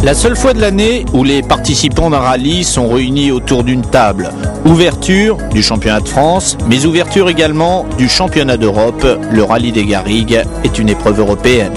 La seule fois de l'année où les participants d'un rallye sont réunis autour d'une table. Ouverture du championnat de France, mais ouverture également du championnat d'Europe. Le rallye des Garrigues est une épreuve européenne.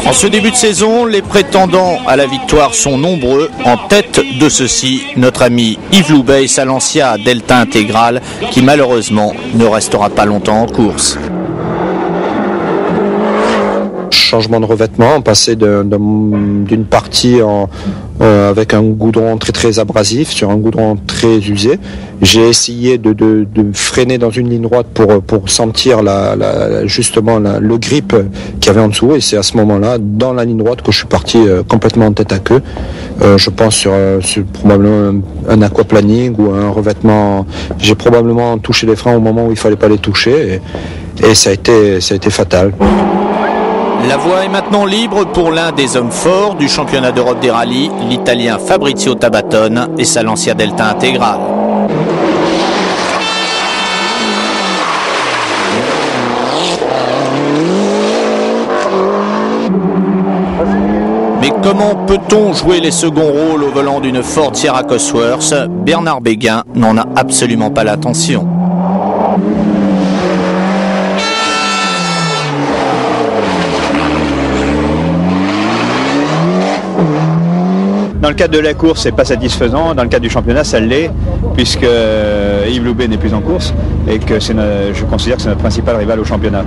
En ce début de saison, les prétendants à la victoire sont nombreux. En tête de ceux-ci, notre ami Yves Loubet et sa Lancia Delta Intégrale, qui malheureusement ne restera pas longtemps en course. Changement de revêtement, passer d'une partie avec un goudron très abrasif sur un goudron très usé. J'ai essayé de freiner dans une ligne droite pour sentir justement le grip qu'il y avait en dessous, et c'est à ce moment-là, dans la ligne droite, que je suis parti complètement en tête à queue. Je pense sur probablement un aquaplaning ou un revêtement. J'ai probablement touché les freins au moment où il fallait pas les toucher, et ça a été fatal. La voie est maintenant libre pour l'un des hommes forts du championnat d'Europe des rallyes, l'Italien Fabrizio Tabatone et sa Lancia Delta Intégrale. Mais comment peut-on jouer les seconds rôles au volant d'une Ford Sierra Cosworth ? Bernard Béguin n'en a absolument pas l'intention. Dans le cadre de la course, c'est pas satisfaisant. Dans le cadre du championnat, ça l'est, puisque Yves Loubet n'est plus en course et que je considère que c'est notre principal rival au championnat. Et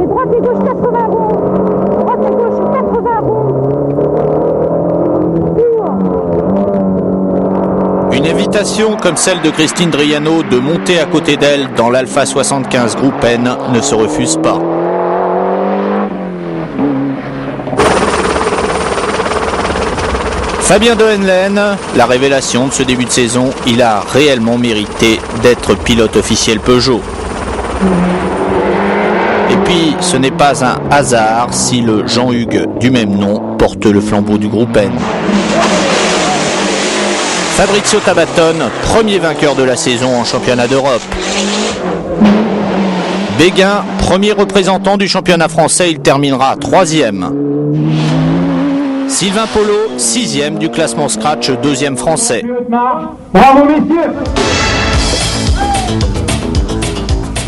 droite et gauche 80 ronds. Droite et gauche 80 ronds. Une invitation comme celle de Christine Driano de monter à côté d'elle dans l'Alpha 75 Groupe N ne se refuse pas. Fabien Dehaenlen, la révélation de ce début de saison, il a réellement mérité d'être pilote officiel Peugeot. Et puis, ce n'est pas un hasard si le Jean-Hugues du même nom porte le flambeau du groupe N. Fabrizio Tabatone, premier vainqueur de la saison en championnat d'Europe. Béguin, premier représentant du championnat français, il terminera 3e. Sylvain Polo, 6e du classement Scratch, 2e français. Bravo messieurs.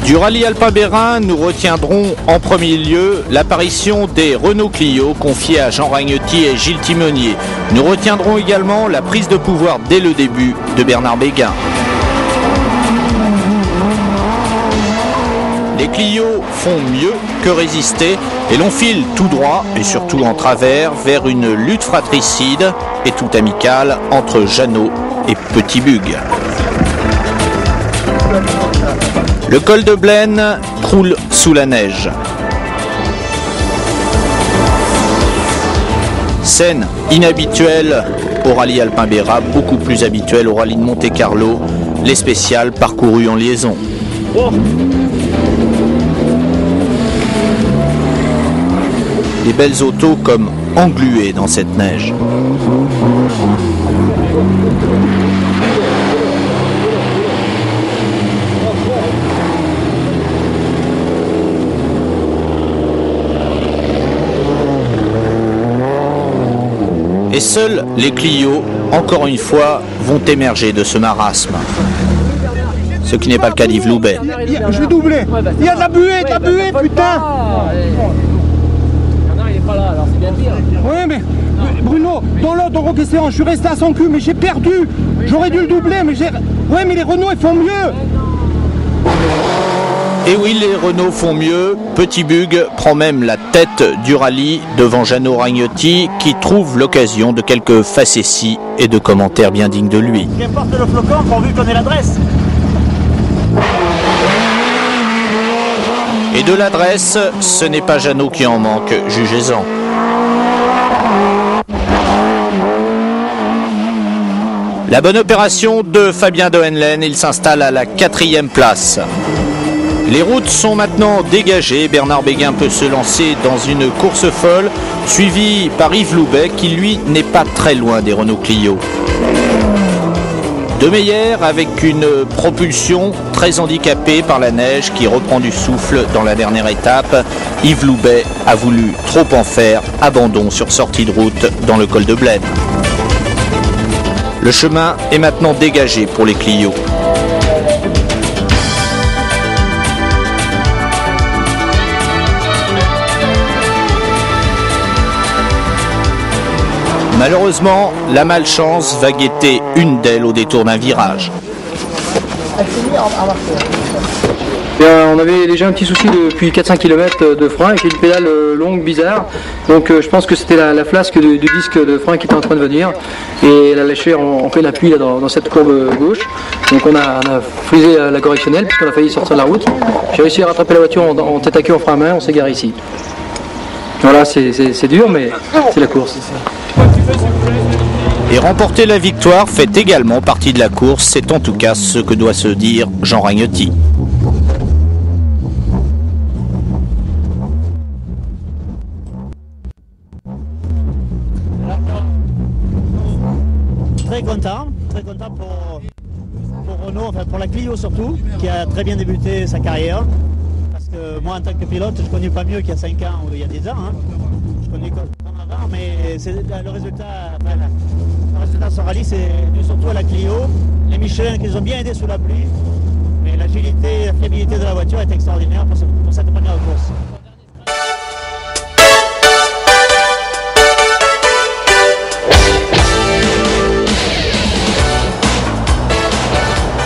Du rallye alpin-bérin, nous retiendrons en premier lieu l'apparition des Renault Clio confiés à Jean Ragnetti et Gilles Timonier. Nous retiendrons également la prise de pouvoir dès le début de Bernard Béguin. Les Clio font mieux que résister et l'on file tout droit et surtout en travers vers une lutte fratricide et tout amicale entre Jeannot et Petit Bug. Le col de Blaine croule sous la neige. Scène inhabituelle au rallye alpin-béra, beaucoup plus habituelle au rallye de Monte-Carlo, les spéciales parcourues en liaison. Des belles autos comme engluées dans cette neige. Et seuls les Clio, encore une fois, vont émerger de ce marasme. Ce qui n'est pas le cas d'Yves Loubet. Je vais doubler. Il y a de la buée, putain. Oui mais Bruno, dans l'autre en question, je suis resté à son cul, mais j'ai perdu. J'aurais dû le doubler, mais ouais mais les Renault ils font mieux. Et oui, les Renault font mieux. Petit Bug prend même la tête du rallye devant Jeannot Ragnetti qui trouve l'occasion de quelques facéties et de commentaires bien dignes de lui. Qu'importe le flocon pourvu qu'on ait l'adresse. Et de l'adresse, ce n'est pas Jeannot qui en manque, jugez-en. La bonne opération de Fabien Dehaenlen, il s'installe à la 4e place. Les routes sont maintenant dégagées. Bernard Béguin peut se lancer dans une course folle, suivi par Yves Loubet qui lui n'est pas très loin des Renault Clio. De Meyer avec une propulsion très handicapée par la neige qui reprend du souffle dans la dernière étape. Yves Loubet a voulu trop en faire, abandon sur sortie de route dans le col de Blaine. Le chemin est maintenant dégagé pour les Clio. Malheureusement, la malchance va guetter une d'elles au détour d'un virage. On avait déjà un petit souci depuis 4-5 km de frein avec une pédale longue bizarre. Donc je pense que c'était la flasque du disque de frein qui était en train de venir. Et elle a lâché en plein appui là, dans cette courbe gauche. Donc on a frisé la correctionnelle puisqu'on a failli sortir de la route. J'ai réussi à rattraper la voiture en tête à queue en frein à main, on s'est garé ici. Voilà, c'est dur mais c'est la course. Et remporter la victoire fait également partie de la course, c'est en tout cas ce que doit se dire Jean Ragnotti. Très content pour Renault, enfin pour la Clio surtout, qui a très bien débuté sa carrière. Parce que moi en tant que pilote, je ne connais pas mieux qu'il y a 5 ans ou il y a 10 ans. Hein. Je connais comme avant, mais c'est le résultat de son rallye, c'est dû surtout à la Clio. Les Michelin qui les ont bien aidés sous la pluie. Mais l'agilité, la fiabilité de la voiture est extraordinaire pour cette première course.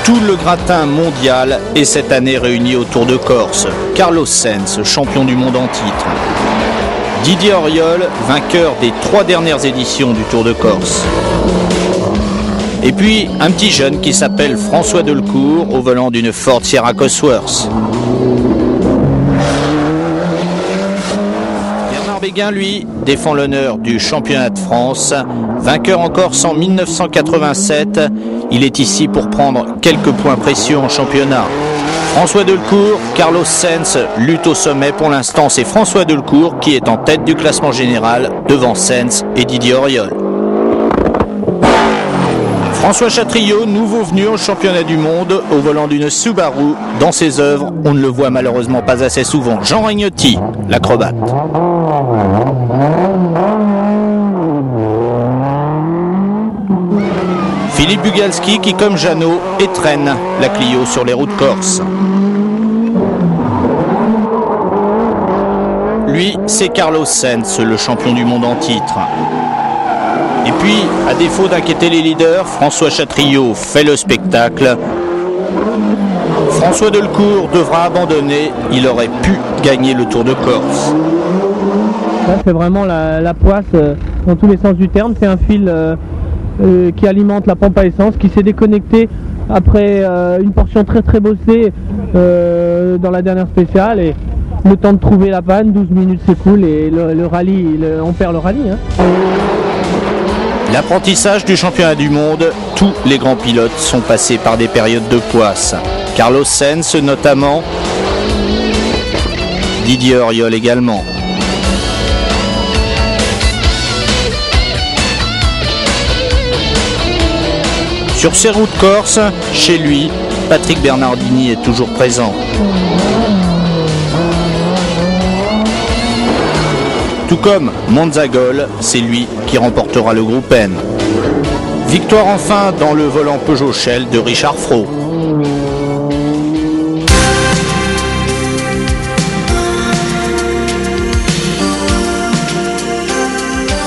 Tout le gratin mondial est cette année réuni autour de Corse. Carlos Sainz, champion du monde en titre. Didier Auriol, vainqueur des 3 dernières éditions du Tour de Corse. Et puis, un petit jeune qui s'appelle François Delcourt, au volant d'une Ford Sierra Cosworth. Bernard Béguin, lui, défend l'honneur du championnat de France. Vainqueur en Corse en 1987, il est ici pour prendre quelques points précieux en championnat. François Delcourt, Carlos Sainz lutte au sommet. Pour l'instant, c'est François Delcourt qui est en tête du classement général devant Sainz et Didier Auriol. François Chatriot, nouveau venu au championnat du monde au volant d'une Subaru. Dans ses œuvres, on ne le voit malheureusement pas assez souvent. Jean Ragnotti, l'acrobate. Philippe Bugalski qui, comme Jeannot, étrenne la Clio sur les routes corses. Lui, c'est Carlos Sainz, le champion du monde en titre. Et puis, à défaut d'inquiéter les leaders, François Chatriot fait le spectacle. François Delcourt devra abandonner, il aurait pu gagner le Tour de Corse. Là, c'est vraiment la poisse dans tous les sens du terme. C'est un fil qui alimente la pompe à essence, qui s'est déconnecté après une portion très très bossée dans la dernière spéciale. Et le temps de trouver la panne, 12 minutes s'écoulent et le rallye, on perd le rallye. Hein. L'apprentissage du championnat du monde, tous les grands pilotes sont passés par des périodes de poisse. Carlos Sainz notamment, Didier Auriol également. Sur ces routes corses, chez lui, Patrick Bernardini est toujours présent. Tout comme Monzagol, c'est lui qui remportera le groupe N. Victoire enfin dans le volant Peugeot Shell de Richard Froh.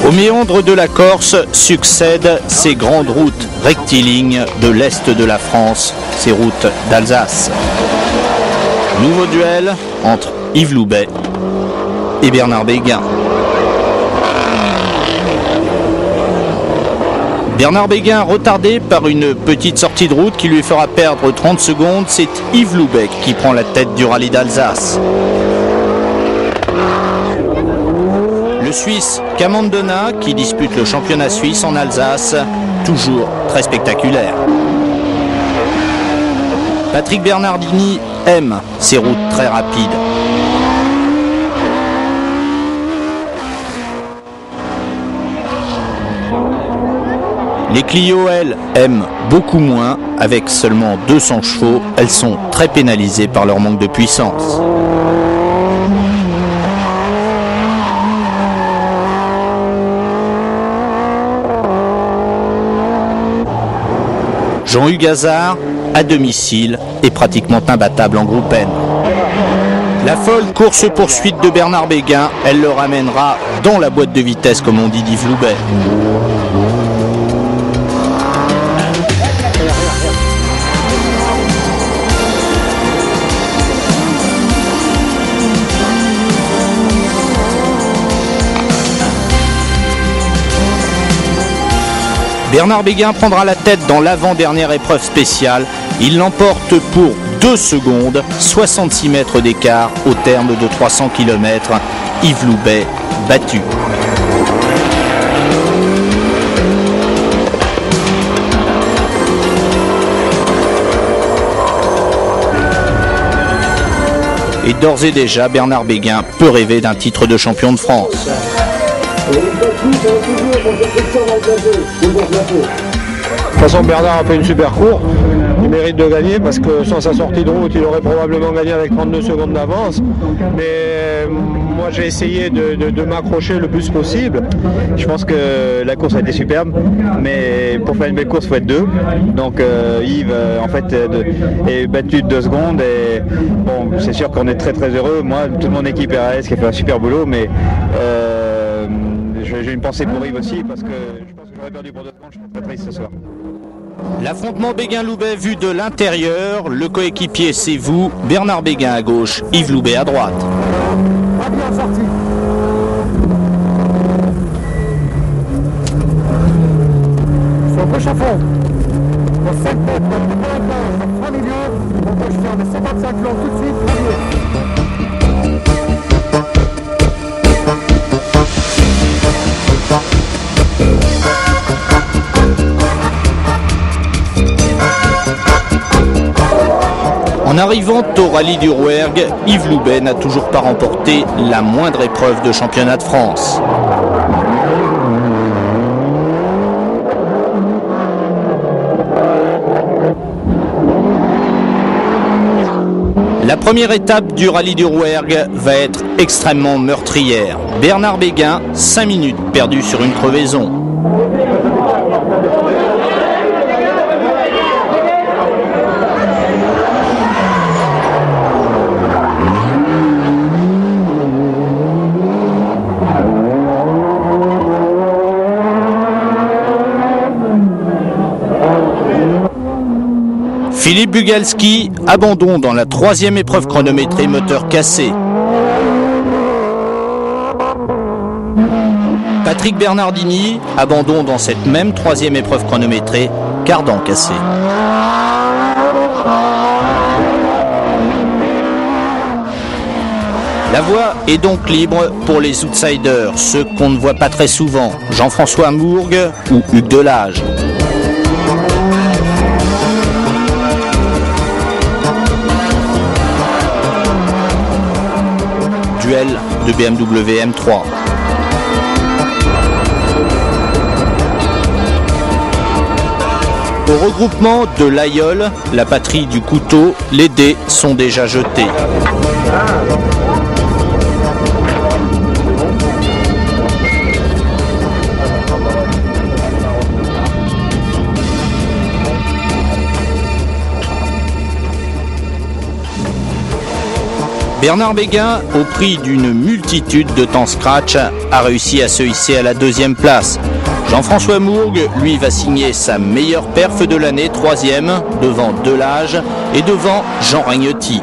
Au méandre de la Corse succèdent ces grandes routes rectilignes de l'Est de la France, ces routes d'Alsace. Nouveau duel entre Yves Loubet et Bernard Béguin. Bernard Béguin retardé par une petite sortie de route qui lui fera perdre 30 secondes, c'est Yves Loubet qui prend la tête du rallye d'Alsace. Le Suisse Camandona qui dispute le championnat suisse en Alsace, toujours très spectaculaire. Patrick Bernardini aiment ces routes très rapides. Les Clio, elles, aiment beaucoup moins. Avec seulement 200 chevaux, elles sont très pénalisées par leur manque de puissance. Jean-Hugues Hazard, à domicile, est pratiquement imbattable en groupe N. La folle course-poursuite de Bernard Béguin, elle le ramènera dans la boîte de vitesse, comme on dit d'Yves Loubet. Bernard Béguin prendra la tête dans l'avant-dernière épreuve spéciale. Il l'emporte pour 2 secondes, 66 mètres d'écart au terme de 300 km. Yves Loubet battu. Et d'ores et déjà, Bernard Béguin peut rêver d'un titre de champion de France. De toute façon, Bernard a fait une super course. Il mérite de gagner parce que sans sa sortie de route, il aurait probablement gagné avec 32 secondes d'avance. Mais moi, j'ai essayé de m'accrocher le plus possible. Je pense que la course a été superbe, mais pour faire une belle course, il faut être 2. Donc Yves, en fait, est battu de 2 secondes. Et bon, c'est sûr qu'on est très très heureux. Moi, toute mon équipe RAS qui a fait un super boulot, mais j'ai une pensée pour Yves aussi parce que je pense que j'aurais perdu pour 2 secondes. Je suis très triste ce soir. L'affrontement Béguin-Loubet vu de l'intérieur, le coéquipier c'est vous, Bernard Béguin à gauche, Yves Loubet à droite. Pas bien sorti. Sur le chafon. Pour 7 mètres, pour 3 millions, on peut faire les 55 plans tout de suite. En arrivant au rallye du Rouergue, Yves Loubet n'a toujours pas remporté la moindre épreuve de championnat de France. La première étape du rallye du Rouergue va être extrêmement meurtrière. Bernard Béguin, 5 minutes perdues sur une crevaison. Philippe Bugalski, abandon dans la 3e épreuve chronométrée, moteur cassé. Patrick Bernardini, abandon dans cette même 3e épreuve chronométrée, cardan cassé. La voie est donc libre pour les outsiders, ceux qu'on ne voit pas très souvent, Jean-François Mourgue ou Hugues Delage. Duel de BMW M3. Au regroupement de l'Aïeul, la patrie du couteau, les dés sont déjà jetés. Bernard Béguin, au prix d'une multitude de temps scratch, a réussi à se hisser à la 2e place. Jean-François Mourgue, lui, va signer sa meilleure perf de l'année, 3e, devant Delage et devant Jean Ragnotti.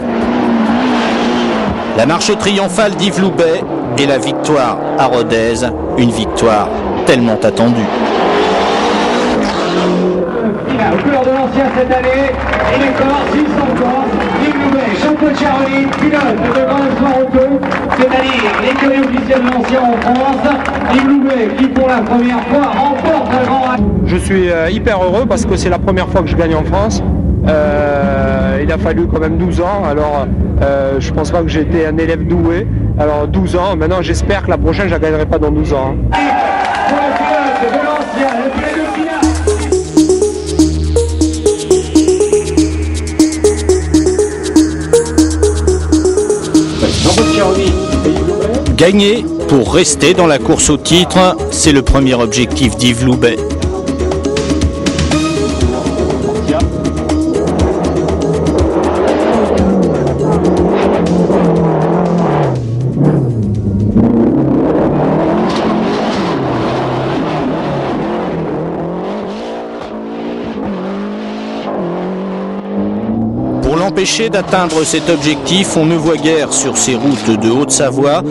La marche triomphale d'Yves Loubet et la victoire à Rodez, une victoire tellement attendue. Au couleur de l'ancien cette année, et les corps, 650, Yves Loubet, champion de Charolais, pilote de Grand Espoir Auto, c'est-à-dire l'écurie officielle de l'ancien en France, Yves Loubet qui pour la première fois remporte un grand. Je suis hyper heureux parce que c'est la première fois que je gagne en France. il a fallu quand même 12 ans. Alors, je pense pas que j'ai été un élève doué. Alors, 12 ans. Maintenant, j'espère que la prochaine, je la gagnerai pas dans 12 ans. Pour le pilote de l'ancien, le pilote de Pinard. Gagner pour rester dans la course au titre, c'est le premier objectif d'Yves Loubet. Pour l'empêcher d'atteindre cet objectif, on ne voit guère sur ces routes de Haute-Savoie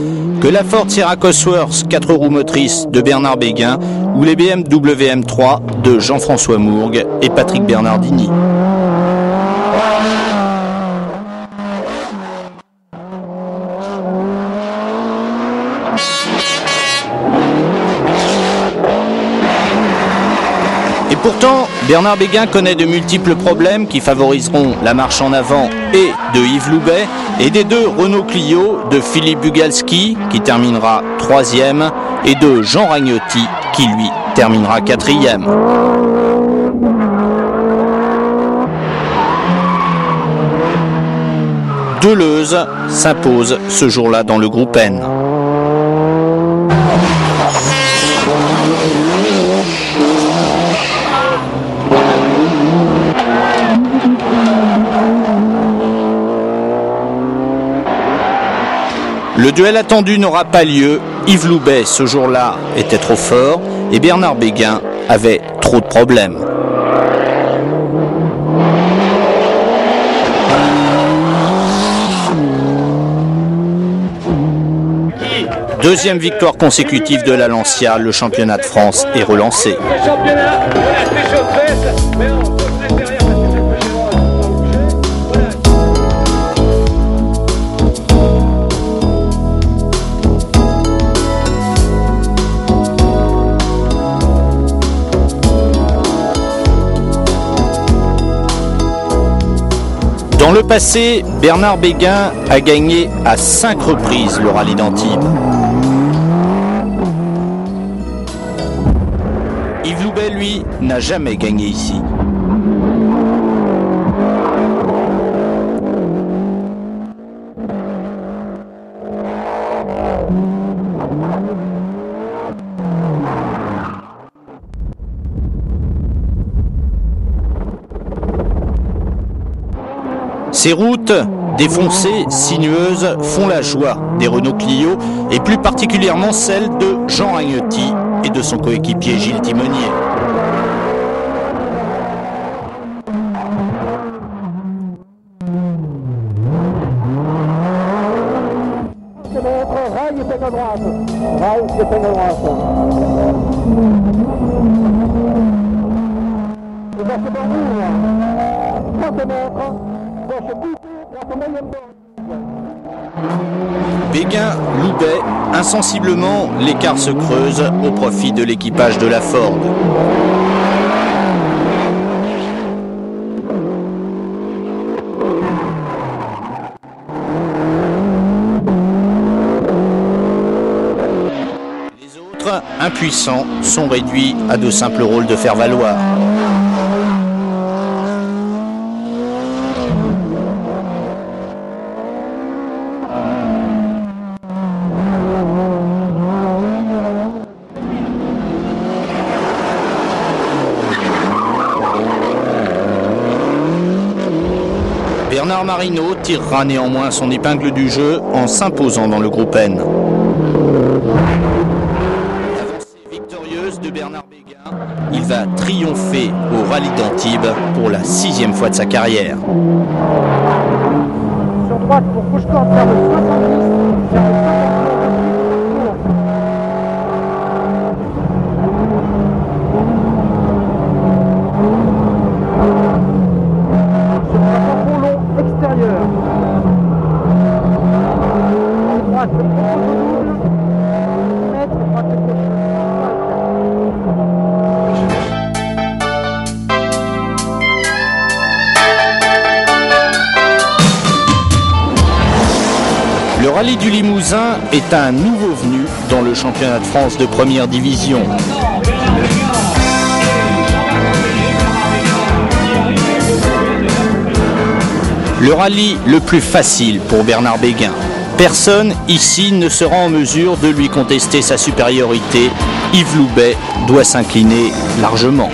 que la Ford Sierra Cosworth 4 roues motrices de Bernard Béguin ou les BMW M3 de Jean-François Mourgue et Patrick Bernardini. Et pourtant, Bernard Béguin connaît de multiples problèmes qui favoriseront la marche en avant et de Yves Loubet et des deux Renault Clio de Philippe Bugalski qui terminera 3e et de Jean Ragnotti qui lui terminera 4e. Deleuze s'impose ce jour-là dans le groupe N. Le duel attendu n'aura pas lieu. Yves Loubet, ce jour-là, était trop fort et Bernard Béguin avait trop de problèmes. Deuxième victoire consécutive de la Lancia, le championnat de France est relancé. Dans le passé, Bernard Béguin a gagné à 5 reprises le rallye d'Antibes. Yves Loubet, lui, n'a jamais gagné ici. Ces routes défoncées, sinueuses, font la joie des Renault Clio et plus particulièrement celle de Jean Ragnotti et de son coéquipier Gilles Timonier. Rail et peine à droite. Rail et peine à droite. Et va se parvenir. 30 mètres. Va se couper la moyenne borne. Béguin, Loubet, insensiblement, l'écart se creuse au profit de l'équipage de la Ford. Les autres, impuissants, sont réduits à de simples rôles de faire-valoir. Bernard Marino tirera néanmoins son épingle du jeu en s'imposant dans le groupe N. Avancée victorieuse de Bernard Béguin, il va triompher au rallye d'Antibes pour la 6e fois de sa carrière. Sur droite pour Couche-Corde, vers le 70, vers le 70. du Limousin est un nouveau venu dans le championnat de France de première division. Le rallye le plus facile pour Bernard Béguin. Personne ici ne sera en mesure de lui contester sa supériorité. Yves Loubet doit s'incliner largement.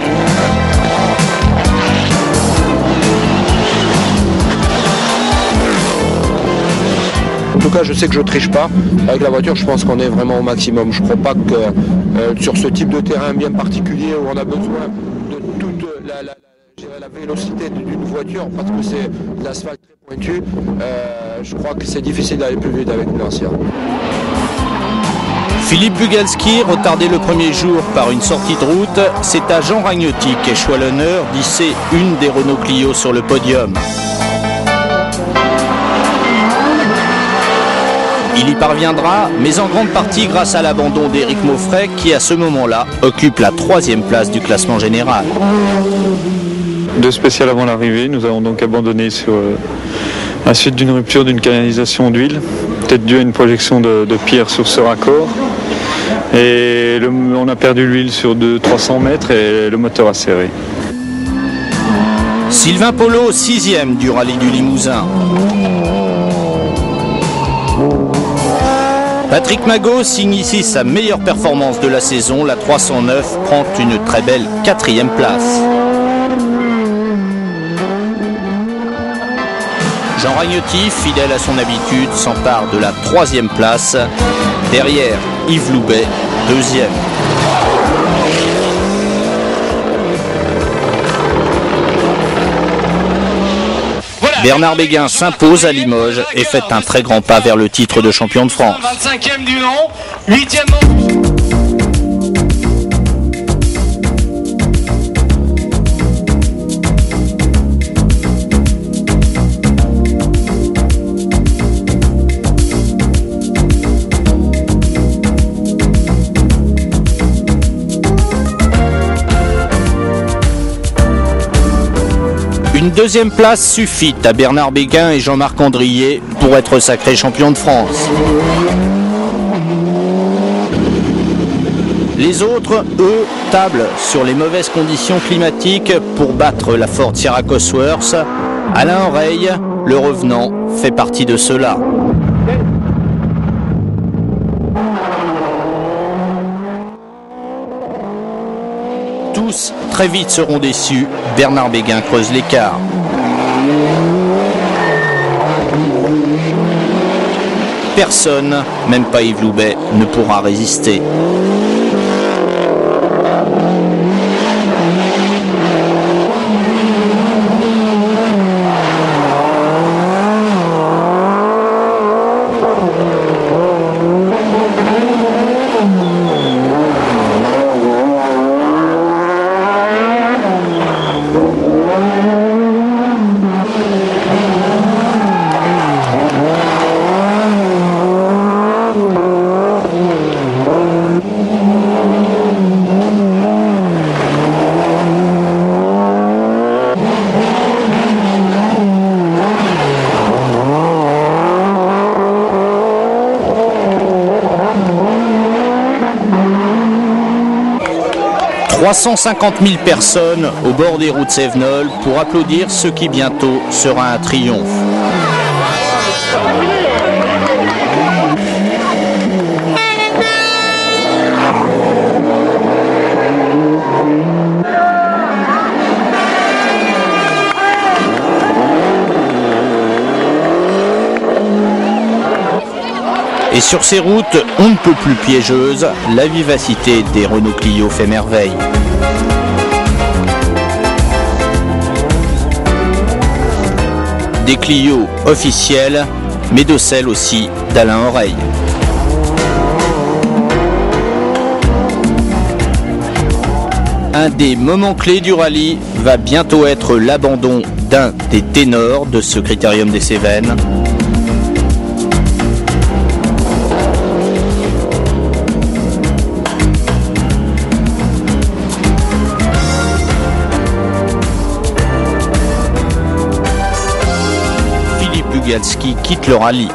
En tout cas, je sais que je triche pas. Avec la voiture, je pense qu'on est vraiment au maximum. Je crois pas que sur ce type de terrain bien particulier où on a besoin de toute la vélocité d'une voiture, parce que c'est de l'asphalte très pointu, je crois que c'est difficile d'aller plus vite avec une Lancia. Philippe Bugalski, retardé le premier jour par une sortie de route, c'est à Jean Ragnotti qu'échoit l'honneur d'hisser une des Renault Clio sur le podium. Il y parviendra, mais en grande partie grâce à l'abandon d'Éric Maufray qui à ce moment-là occupe la 3e place du classement général. Deux spéciales avant l'arrivée, nous avons donc abandonné sur la suite d'une rupture d'une canalisation d'huile, peut-être due à une projection de pierre sur ce raccord. Et on a perdu l'huile sur 300 mètres et le moteur a serré. Sylvain Polo, 6e du rallye du Limousin. Patrick Magot signe ici sa meilleure performance de la saison. La 309 prend une très belle 4e place. Jean Ragnotti, fidèle à son habitude, s'empare de la 3e place. Derrière, Yves Loubet, 2e. Bernard Béguin s'impose à Limoges et fait un très grand pas vers le titre de champion de France. 25e du nom, 8e. Une 2e place suffit à Bernard Béguin et Jean-Marc Andrier pour être sacré champion de France. Les autres, eux, tablent sur les mauvaises conditions climatiques pour battre la Ford Sierra Cosworth. Alain Oreille, le revenant, fait partie de ceux-là. Tous très vite seront déçus. Bernard Béguin creuse l'écart. Personne, même pas Yves Loubet, ne pourra résister. « 350 000 personnes au bord des routes Sévenol pour applaudir ce qui bientôt sera un triomphe. Et sur ces routes, on ne peut plus piégeuses, la vivacité des Renault Clio fait merveille. Des Clio officiels, mais de celles aussi d'Alain Oreille. Un des moments clés du rallye va bientôt être l'abandon d'un des ténors de ce Critérium des Cévennes. Bugalski quitte le rallye.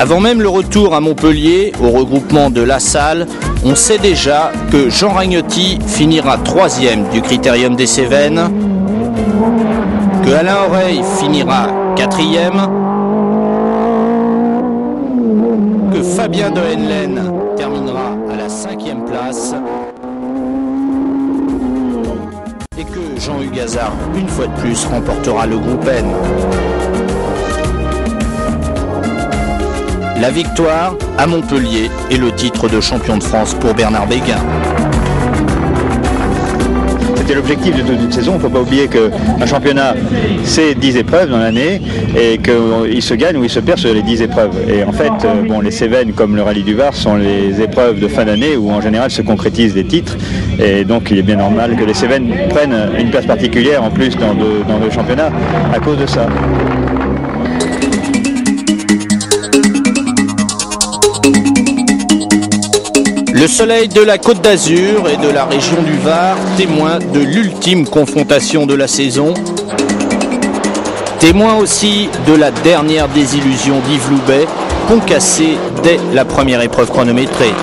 Avant même le retour à Montpellier, au regroupement de La Salle, on sait déjà que Jean Ragnotti finira 3e du Critérium des Cévennes, que Alain Oreille finira 4e, que Fabien de Henlen terminera à la 5e place et que Jean-Hugues Hazard, une fois de plus, remportera le groupe N. La victoire à Montpellier et le titre de champion de France pour Bernard Béguin. C'était l'objectif de toute une saison. Il ne faut pas oublier qu'un championnat, c'est 10 épreuves dans l'année et qu'il se gagne ou il se perd sur les 10 épreuves. Et en fait, les Cévennes, comme le Rallye du Var, sont les épreuves de fin d'année où en général se concrétisent les titres. Et donc il est bien normal que les Cévennes prennent une place particulière en plus dans le championnat à cause de ça. Le soleil de la Côte d'Azur et de la région du Var, témoin de l'ultime confrontation de la saison. Témoin aussi de la dernière désillusion d'Yves Loubet, concassé dès la première épreuve chronométrée.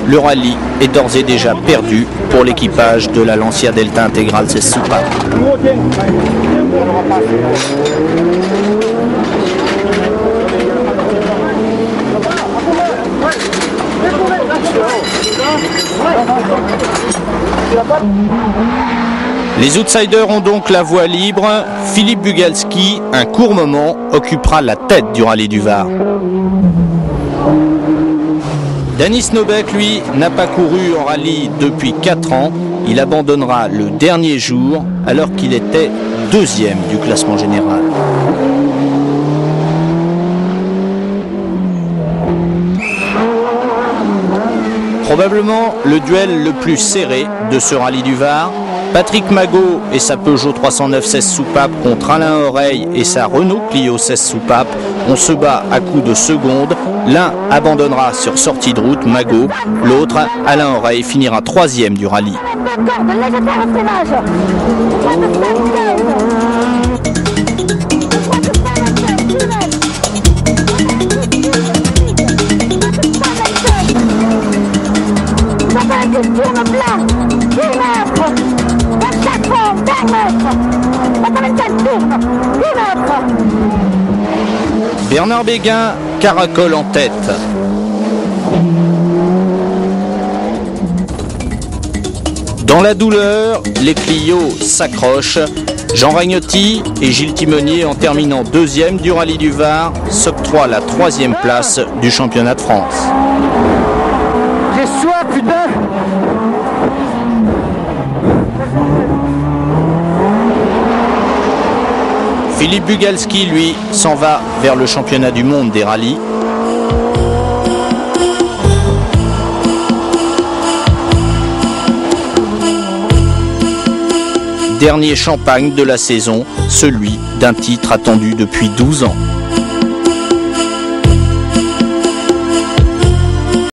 Le rallye est d'ores et déjà perdu pour l'équipage de la Lancia Delta Intégrale 16 soupapes. Les outsiders ont donc la voie libre. Philippe Bugalski, un court moment, occupera la tête du rallye du Var. Denis Nobeck, lui, n'a pas couru en rallye depuis 4 ans. Il abandonnera le dernier jour alors qu'il était 2e du classement général. Probablement le duel le plus serré de ce rallye du Var. Patrick Magot et sa Peugeot 309 16 soupapes contre Alain Oreille et sa Renault Clio 16 soupapes. On se bat à coups de secondes. L'un abandonnera sur sortie de route, Magot. L'autre, Alain Oreille, finira 3e du rallye. Bernard Béguin caracole en tête. Dans la douleur, les Clio s'accrochent. Jean Ragnotti et Gilles Timonier, en terminant 2e du rallye du Var, s'octroient la 3e place du championnat de France. J'ai soif, putain! Philippe Bugalski, lui, s'en va vers le championnat du monde des rallyes. Dernier champagne de la saison, celui d'un titre attendu depuis 12 ans.